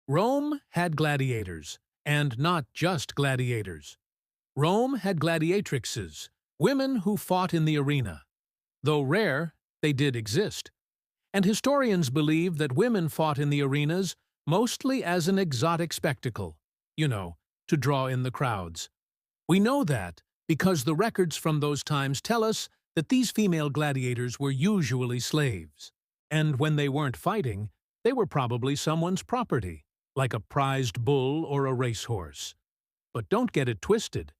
Rome had gladiators, and not just gladiators. Rome had gladiatrixes, women who fought in the arena. Though rare, they did exist. And historians believe that women fought in the arenas mostly as an exotic spectacle, to draw in the crowds. We know that because the records from those times tell us that these female gladiators were usually slaves. And when they weren't fighting, they were probably someone's property, like a prized bull or a racehorse. But don't get it twisted.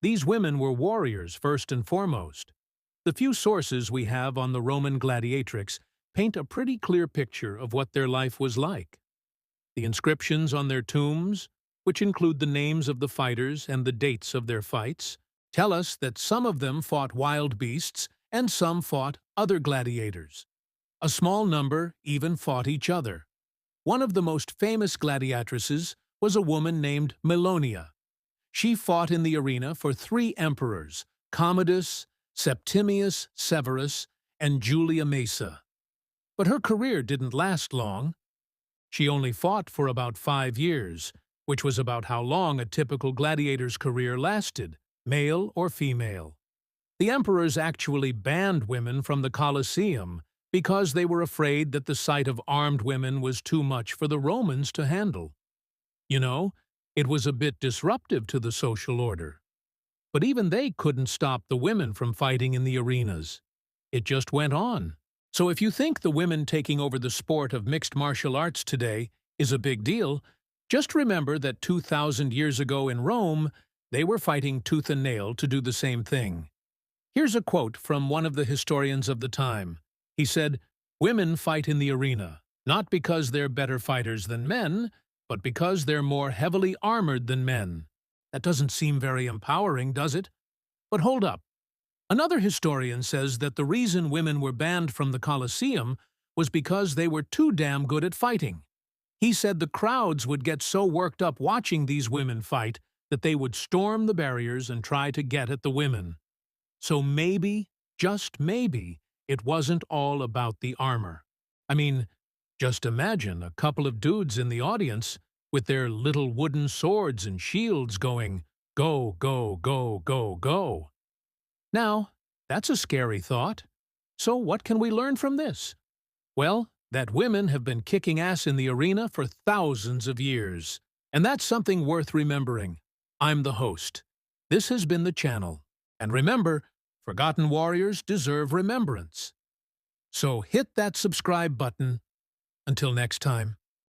These women were warriors first and foremost. The few sources we have on the Roman Gladiatrix paint a pretty clear picture of what their life was like. The inscriptions on their tombs, which include the names of the fighters and the dates of their fights, tell us that some of them fought wild beasts and some fought other gladiators. A small number even fought each other. One of the most famous gladiatrices was a woman named Melonia. She fought in the arena for 3 emperors, Commodus, Septimius Severus, and Julia Maesa. But her career didn't last long. She only fought for about 5 years, which was about how long a typical gladiator's career lasted, male or female. The emperors actually banned women from the Colosseum because they were afraid that the sight of armed women was too much for the Romans to handle. It was a bit disruptive to the social order. But even they couldn't stop the women from fighting in the arenas. It just went on. So if you think the women taking over the sport of mixed martial arts today is a big deal, just remember that 2,000 years ago in Rome, they were fighting tooth and nail to do the same thing. Here's a quote from one of the historians of the time. He said, "Women fight in the arena, not because they're better fighters than men, but because they're more heavily armored than men." That doesn't seem very empowering, does it? But hold up. Another historian says that the reason women were banned from the Colosseum was because they were too damn good at fighting. He said the crowds would get so worked up watching these women fight that they would storm the barriers and try to get at the women. So maybe, just maybe, it wasn't all about the armor. I mean, just imagine a couple of dudes in the audience with their little wooden swords and shields going, "Go, go, go, go, go." Now, that's a scary thought. So what can we learn from this? Well, that women have been kicking ass in the arena for thousands of years. And that's something worth remembering. I'm the host. This has been the channel. And remember, forgotten warriors deserve remembrance. So hit that subscribe button. Until next time.